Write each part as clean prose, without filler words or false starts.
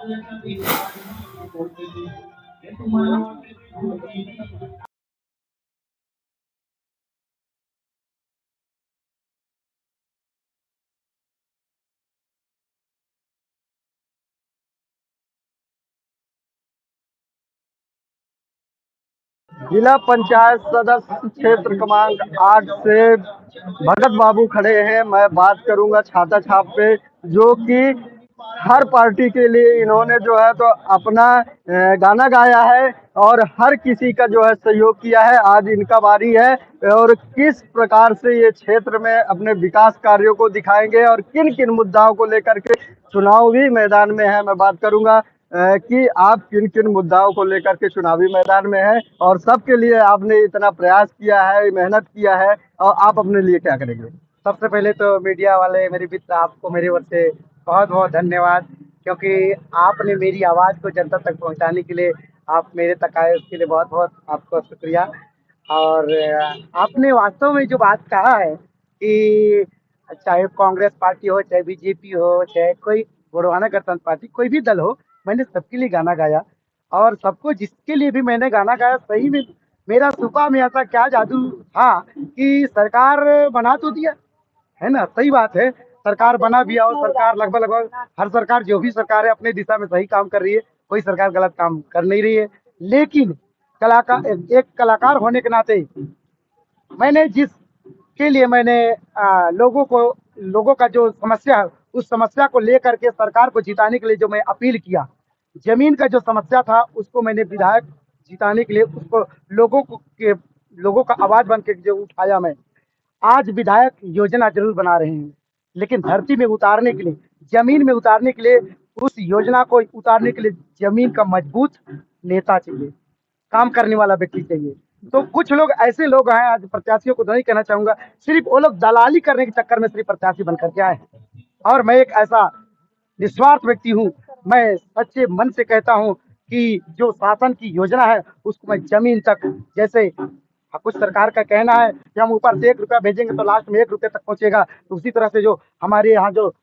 जिला पंचायत सदस्य क्षेत्र क्रमांक 8 से भगत बाबू खड़े हैं। मैं बात करूंगा छाता छाप पे, जो कि हर पार्टी के लिए इन्होंने जो है तो अपना गाना गाया है और हर किसी का जो है सहयोग किया है। आज इनका बारी है और किस प्रकार से ये क्षेत्र में अपने विकास कार्यों को दिखाएंगे और किन किन मुद्दाओं को लेकर के चुनावी मैदान में है। मैं बात करूंगा कि आप किन किन मुद्दाओं को लेकर के चुनावी मैदान में हैं और सबके लिए आपने इतना प्रयास किया है, मेहनत किया है, और आप अपने लिए क्या करेंगे? सबसे पहले तो मीडिया वाले मेरे मित्र, आपको मेरी ओर से बहुत बहुत धन्यवाद, क्योंकि आपने मेरी आवाज़ को जनता तक पहुंचाने के लिए आप मेरे तक आए, उसके लिए बहुत बहुत आपका शुक्रिया। और आपने वास्तव में जो बात कहा है कि चाहे कांग्रेस पार्टी हो, चाहे बीजेपी हो, चाहे कोई गोंडवाना गणतंत्र पार्टी, कोई भी दल हो, मैंने सबके लिए गाना गाया। और सबको जिसके लिए भी मैंने गाना गाया, सही में मेरा सुपा में ऐसा क्या जादू था कि सरकार बना तो दिया, है ना, सही बात है, सरकार बना भी और सरकार लगभग लगभग हर सरकार, जो भी सरकार है, अपने दिशा में सही काम कर रही है, कोई सरकार गलत काम कर नहीं रही है। लेकिन कलाकार, एक कलाकार होने के नाते मैंने जिसके लिए मैंने लोगों का जो समस्या है, उस समस्या को लेकर के सरकार को जिताने के लिए जो मैं अपील किया, जमीन का जो समस्या था उसको मैंने विधायक जिताने के लिए उसको लोगों का आवाज बन के जो उठाया। मैं आज विधायक योजना जरूर बना रहे हैं, लेकिन धरती में उतारने के लिए, जमीन में उतारने के लिए, उस योजना को उतारने के लिए जमीन का मजबूत नेता चाहिए, काम करने वाला व्यक्ति चाहिए। तो कुछ लोग ऐसे लोग हैं, आज प्रत्याशियों को नहीं कहना चाहूंगा, सिर्फ वो लोग दलाली करने के चक्कर में सिर्फ प्रत्याशी बन करके आए हैं। और मैं एक ऐसा निस्वार्थ व्यक्ति हूँ, मैं सच्चे मन से कहता हूँ कि जो शासन की योजना है उसको मैं जमीन तक, जैसे कुछ सरकार का कहना है कि हम ऊपर से 1 रुपया भेजेंगे तो लास्ट में 1 रुपये तक पहुंचेगा, तो उसी तरह से जो हमारे यहाँ जो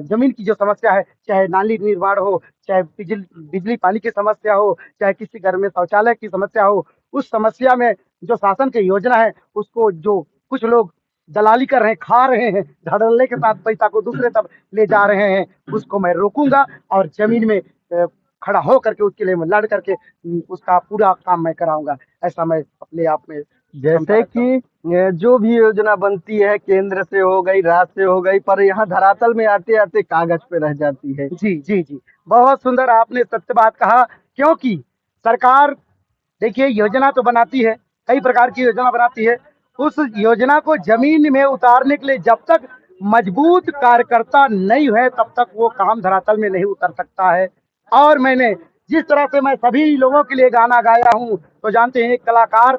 जमीन की जो समस्या है, चाहे नाली निर्माण हो, चाहे बिजली पानी की समस्या हो, चाहे किसी घर में शौचालय की समस्या हो, उस समस्या में जो शासन की योजना है उसको जो कुछ लोग दलाली कर रहे हैं, खा रहे हैं, धड़ल्ले के साथ पैसा को दूसरे तब ले जा रहे हैं, उसको मैं रोकूंगा और जमीन में खड़ा हो करके उसके लिए मैं लड़ करके उसका पूरा काम मैं कराऊंगा। ऐसा मैं अपने आप में जैसे कि जो भी योजना बनती है केंद्र से हो गई, राज्य से हो गई, पर यहाँ धरातल में आते आते कागज पे रह जाती है। जी जी जी, बहुत सुंदर आपने सत्य बात कहा, क्योंकि सरकार देखिए योजना तो बनाती है, कई प्रकार की योजना बनाती है, उस योजना को जमीन में उतारने के लिए जब तक मजबूत कार्यकर्ता नहीं है तब तक वो काम धरातल में नहीं उतर सकता है। और मैंने जिस तरह से मैं सभी लोगों के लिए गाना गाया हूँ, तो जानते हैं एक कलाकार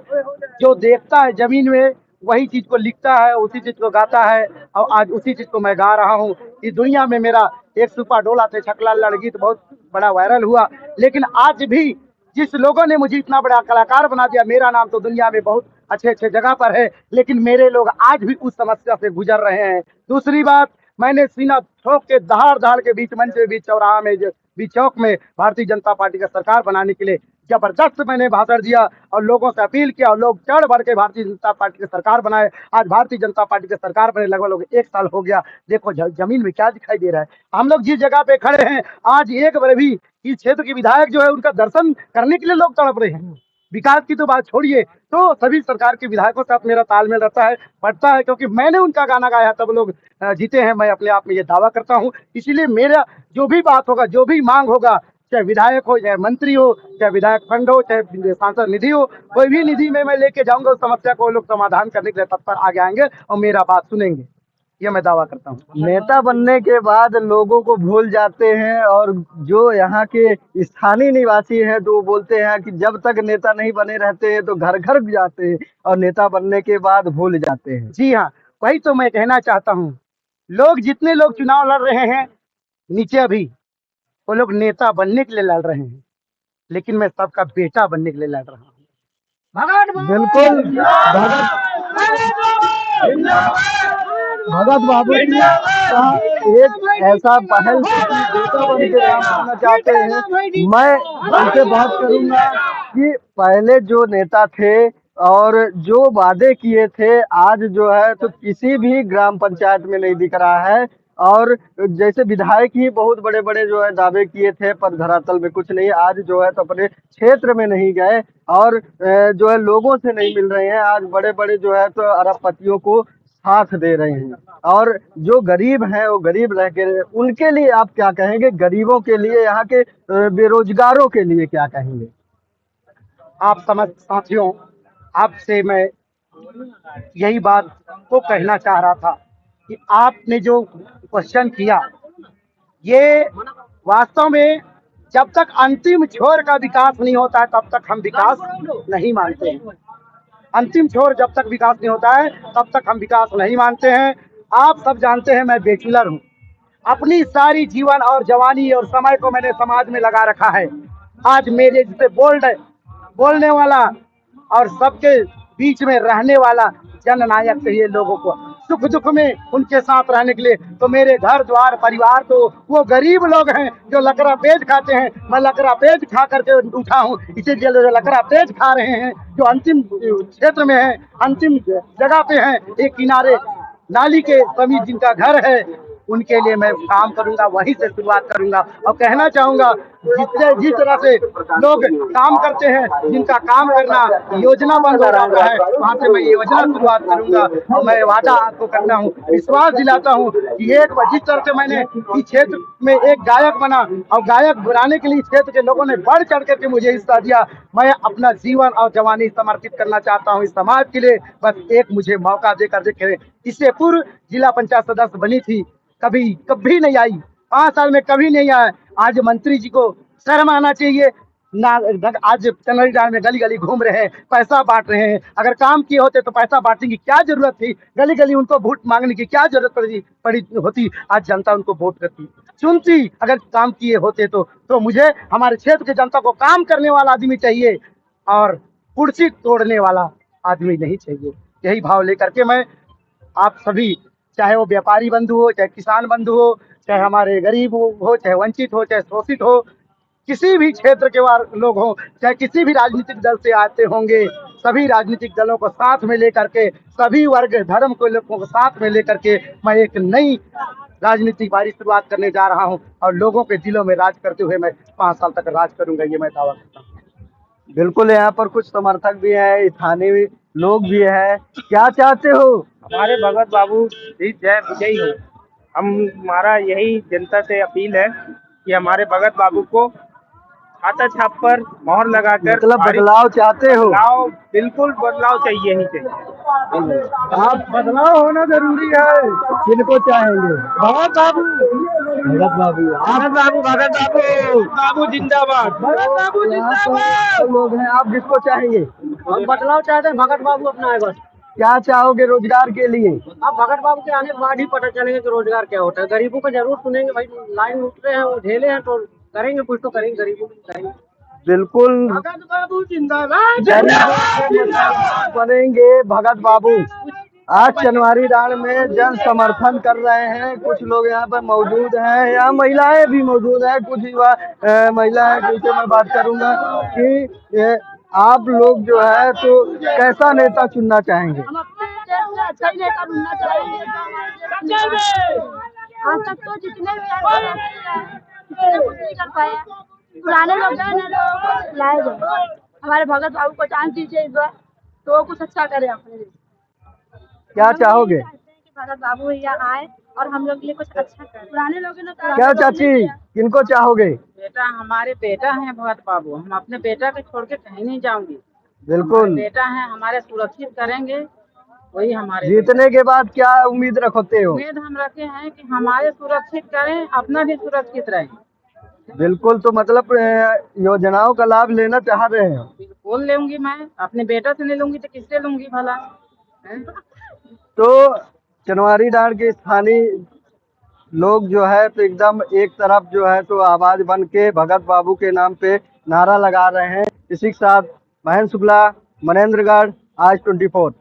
जो देखता है जमीन में वही चीज को लिखता है, उसी चीज को गाता है, और आज उसी चीज को मैं गा रहा हूँ। इस दुनिया में मेरा एक सुपा डोला थे छकला लड़गीत बहुत बड़ा वायरल हुआ, लेकिन आज भी जिस लोगों ने मुझे इतना बड़ा कलाकार बना दिया, मेरा नाम तो दुनिया में बहुत अच्छे अच्छे जगह पर है, लेकिन मेरे लोग आज भी उस समस्या से गुजर रहे हैं। दूसरी बात, मैंने सीना ठोक के दहाड़ दहाड़ के बीच मंच में, बीच चौराहा में, बीच चौक में भारतीय जनता पार्टी का सरकार बनाने के लिए जबरदस्त मैंने भाषण दिया और लोगों से अपील किया, और लोग चढ़ बढ़ के भारतीय जनता पार्टी की सरकार बनाए। आज भारतीय जनता पार्टी की सरकार बने लगभग 1 साल हो गया। देखो जमीन में क्या दिखाई दे रहा है। हम लोग जिस जगह पे खड़े हैं, आज एक बार भी इस क्षेत्र के विधायक जो है उनका दर्शन करने के लिए लोग तड़प रहे हैं। विकास की तो बात छोड़िए, तो सभी सरकार के विधायकों के साथ मेरा तालमेल रहता है, बढ़ता है, क्योंकि मैंने उनका गाना गाया तब लोग जीते हैं, मैं अपने आप में ये दावा करता हूँ। इसीलिए मेरा जो भी बात होगा, जो भी मांग होगा, चाहे विधायक हो, चाहे मंत्री हो, चाहे विधायक फंड हो, चाहे सांसद निधि हो, कोई भी निधि में मैं लेके जाऊंगा, उस समस्या को लोग समाधान करने के लिए तत्पर आगे आएंगे और मेरा बात सुनेंगे, ये मैं दावा करता हूँ। नेता बनने के बाद लोगों को भूल जाते हैं और जो यहाँ के स्थानीय निवासी हैं तो वो बोलते हैं कि जब तक नेता नहीं बने रहते हैं तो घर घर भी जाते हैं और नेता बनने के बाद भूल जाते हैं। जी हाँ, वही तो मैं कहना चाहता हूँ। लोग जितने लोग चुनाव लड़ रहे हैं नीचे, अभी वो लोग नेता बनने के लिए लड़ रहे हैं, लेकिन मैं सबका बेटा बनने के लिए लड़ रहा हूँ। बिल्कुल भगत भगत बाबू की एक ऐसा पहल बेटा बन के काम करना चाहते हैं। मैं उनसे बात करूंगा कि पहले जो नेता थे और जो वादे किए थे, आज जो है तो किसी भी ग्राम पंचायत में नहीं दिख रहा है। और जैसे विधायक ही बहुत बड़े बड़े जो है दावे किए थे, पर धरातल में कुछ नहीं। आज जो है तो अपने क्षेत्र में नहीं गए और जो है लोगों से नहीं मिल रहे हैं। आज बड़े बड़े जो है तो अरबपतियों को साथ दे रहे हैं। और जो गरीब हैं वो गरीब रह के, उनके लिए आप क्या कहेंगे? गरीबों के लिए, यहाँ के बेरोजगारों के लिए क्या कहेंगे? आप समस्त साथियों, आपसे मैं यही बात को कहना चाह रहा था कि आपने जो क्वेश्चन किया, ये वास्तव में जब तक अंतिम छोर का विकास नहीं होता है तब तक हम विकास नहीं मानते हैं। अंतिम छोर जब तक विकास नहीं होता है तब तक हम विकास नहीं मानते हैं। आप सब जानते हैं मैं बैचलर हूँ। अपनी सारी जीवन और जवानी और समय को मैंने समाज में लगा रखा है। आज मेरे जैसे बोल्ड बोलने वाला और सबके बीच में रहने वाला जननायक चाहिए लोगों को, सुख दुख में उनके साथ रहने के लिए। तो मेरे घर द्वार परिवार तो वो गरीब लोग हैं जो लकड़ा पेज खाते हैं। मैं लकड़ा पेज खा करके उठा हूँ, इसीलिए जो लकड़ा पेज खा रहे हैं, जो अंतिम क्षेत्र में है, अंतिम जगह पे हैं, एक किनारे नाली के समीप जिनका घर है, उनके लिए मैं काम करूंगा, वहीं से शुरुआत करूंगा। और कहना चाहूंगा जिस तरह से लोग काम करते हैं, जिनका काम करना योजना बंद हो रहा है, वहां से मैं योजना शुरुआत करूंगा। और मैं वादा आपको करता हूँ, विश्वास दिलाता हूँ कि एक जिस तरह से मैंने इस क्षेत्र में एक गायक बना और गायक बनाने के लिए इस क्षेत्र के लोगों ने बढ़ चढ़ करके मुझे हिस्सा दिया, मैं अपना जीवन और जवानी समर्पित करना चाहता हूँ इस समाज के लिए। बस एक मुझे मौका देकर देखे। इससे पूर्व जिला पंचायत सदस्य बनी थी, कभी नहीं आई, 5 साल में कभी नहीं आया। आज मंत्री जी को शर्म आना चाहिए ना। आज चंदौली डाल में गली गली घूम रहे हैं, पैसा बांट रहे हैं। अगर काम किए होते तो पैसा बांटने की क्या जरूरत थी? गली गली उनको वोट मांगने की क्या जरूरत पड़ी होती? आज जनता उनको वोट करती, चुनती। अगर काम किए होते तो मुझे हमारे क्षेत्र की जनता को काम करने वाला आदमी चाहिए और कुर्सी तोड़ने वाला आदमी नहीं चाहिए। यही भाव लेकर के मैं आप सभी, चाहे वो व्यापारी बंधु हो, चाहे किसान बंधु हो, चाहे हमारे गरीब हो, चाहे वंचित हो, चाहे शोषित हो, किसी भी क्षेत्र के लोग हो, चाहे किसी भी राजनीतिक दल से आते होंगे, सभी राजनीतिक दलों को साथ में लेकर के, सभी वर्ग धर्म को लोगों को साथ में लेकर के मैं एक नई राजनीतिक बारी शुरुआत करने जा रहा हूं। और लोगों के दिलों में राज करते हुए मैं 5 साल तक राज करूंगा, ये मैं दावा करता हूँ। बिल्कुल, यहाँ पर कुछ समर्थक भी हैं, स्थानीय लोग भी हैं। क्या चाहते हो? हमारे भगत बाबू जीत जाए, विजयी हो। हमारा यही जनता से अपील है कि हमारे भगत बाबू को खाता छाप पर मोहर लगाकर, मतलब बदलाव चाहते हो? बदलाव, बिल्कुल बदलाव चाहिए ही चाहिए। आप बदलाव होना जरूरी है। किनको चाहेंगे? भगत बाबू, भगत बाबू, भगत बाबू, भगत बाबू, बाबू जिंदाबाद, भगत बाबू जिंदाबाद। लोग हैं, आप किसको चाहेंगे? हम बदलाव चाहते हैं, भगत बाबू अपना है बस। क्या चाहोगे रोजगार के लिए? अब भगत बाबू के आने के बाद ही पता चलेगा कि रोजगार क्या होता है। गरीबों को जरूर सुनेंगे भाई, लाइन उठ रहे हैं, वो ढेले हैं तो करेंगे, कुछ तो करेंगे, गरीबों की करेंगे। बिल्कुल, भगत बाबू जिंदाबाद बनेंगे भगत बाबू। आज चनवारी डांड में जन समर्थन कर रहे हैं। कुछ लोग यहाँ पर मौजूद हैं, यहाँ महिलाएं भी मौजूद हैं। कुछ युवा महिलाएं जिनसे मैं बात करूंगा कि आप लोग जो है तो कैसा नेता चुनना चाहेंगे? हम अपने देश में अच्छा ही नेता ढूंढना चाहेंगे। आज तक तो जितने भी आए किसी ने कुछ नहीं कर पाया। पुराने लोग गए, नए लोगों को लाए गए। हमारे भगत बाबू को चांस दीजिए इस बार, तो वो कुछ अच्छा करे अपने लिए। क्या चाहोगे? भगत बाबू भैया आए और हम लोग के लिए कुछ अच्छा करे। पुराने लोगों ने क्या चाची, किनको चाहोगे? बेटा, हमारे बेटा है भगत बाबू। हम अपने बेटा को छोड़ के कहीं नहीं जाऊंगी। बिल्कुल, बेटा है, हमारे सुरक्षित करेंगे, वही हमारे जीतने के बाद क्या उम्मीद रखते हो? उम्मीद हम रखे हैं कि हमारे सुरक्षित करें, अपना भी सुरक्षित रहे। बिल्कुल, तो मतलब योजनाओं का लाभ लेना चाह रहे हो? बिल्कुल लूंगी। मैं अपने बेटा से नहीं लूंगी तो किससे लूंगी भला? तो चनवारी डांड के स्थानीय लोग जो है तो एकदम एक तरफ जो है तो आवाज बन के भगत बाबू के नाम पे नारा लगा रहे हैं। इसी के साथ महेंद्र शुक्ला, मनेंद्रगढ़, आज 24।